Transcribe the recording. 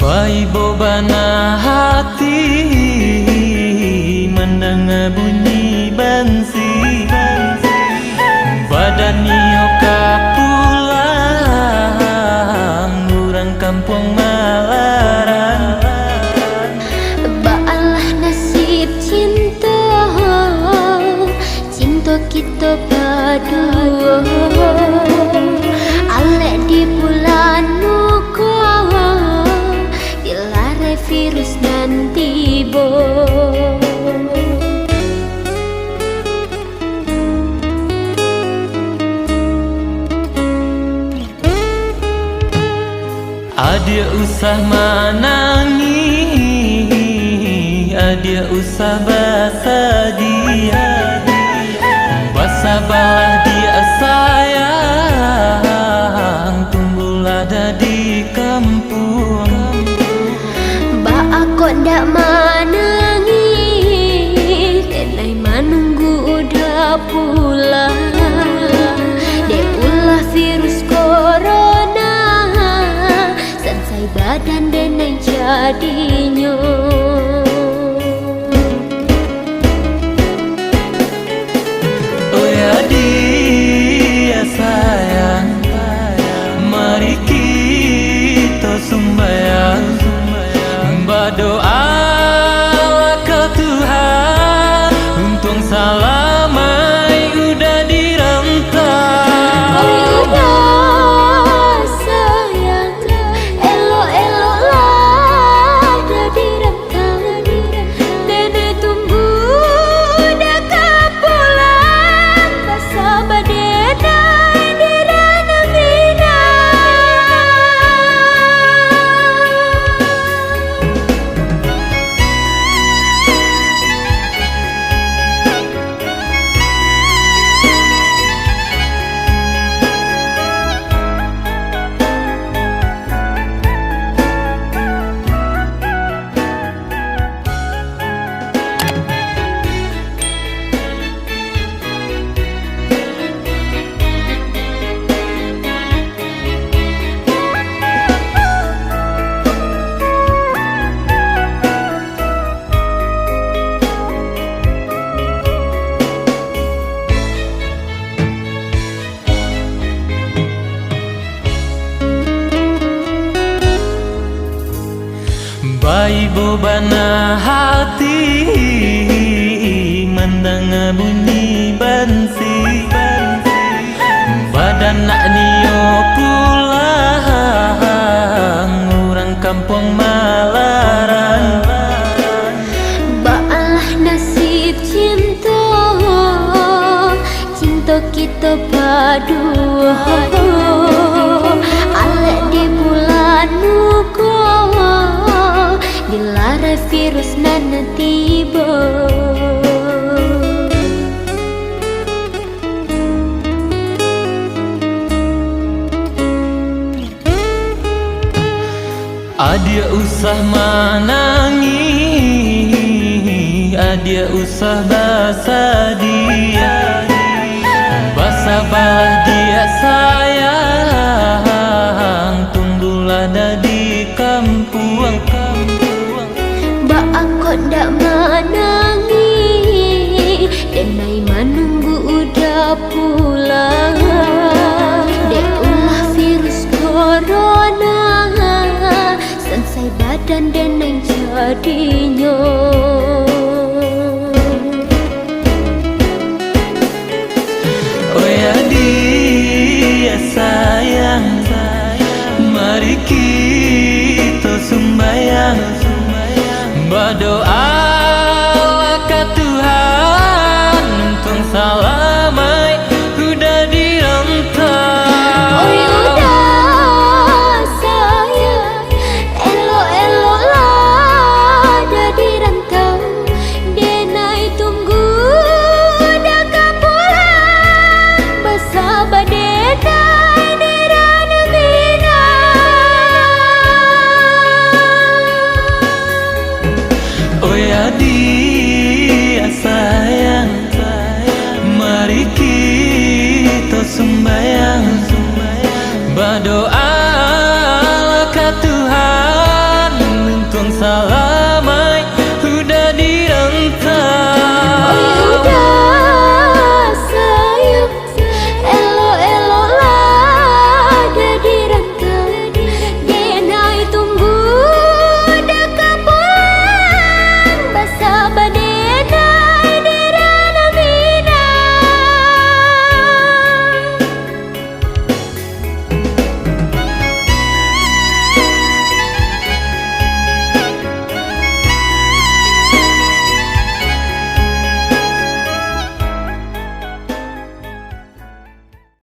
Bayi bobana hati mendengar bunyi bansi, badan nioka pulang orang kampung Malaran. Baalah nasib cinta, cinta kita berdua. Alek di bulan nuko, dilarai virus dan tiba. Adia usah menangis, adia usah bersedih, bersabarlah dia sayang, tumbuhlah di kampung. Ba aku ndak menangis, kenai menunggu udah pulang. Dek ulah virus corona, sansai badan denai jadinya. Oh ya dia sayang, mari kita sembahyang, berdoa ke Tuhan, untung salamai udah dirantau. Mari udah sayang, elok-eloklah jadi rentang. Nenek tunggu udah kepulang, bersabar denai di ranah Minang. Bayi bobana hati mendengar bunyi bansi, badan nak nio pulang orang kampung Malaran. Baalah nasib cinta, cinta kita berdua. Alek di bulan nuko, dilarai virus nan tiba. Adia usah menangis, adia usah bersedih, bersabarlah dia sayang, tumbuhlah di kampung. Ba aku ndak menangis, denai menunggu udah pulang. Dek ulah virus corona, sansai badan denai jadinya. Oh ya dia sayang, mari kita sembahyang, berdoa ke Tuhan, untung salamai udah dirantau. Oh udah sayang, elok-eloklah jadi rantau. Denai tunggu udah kepulang, bersabar denai di ranah Minang. Oh ya dia sayang, mari kita sembahyang, berdoa ke Tuhan, salah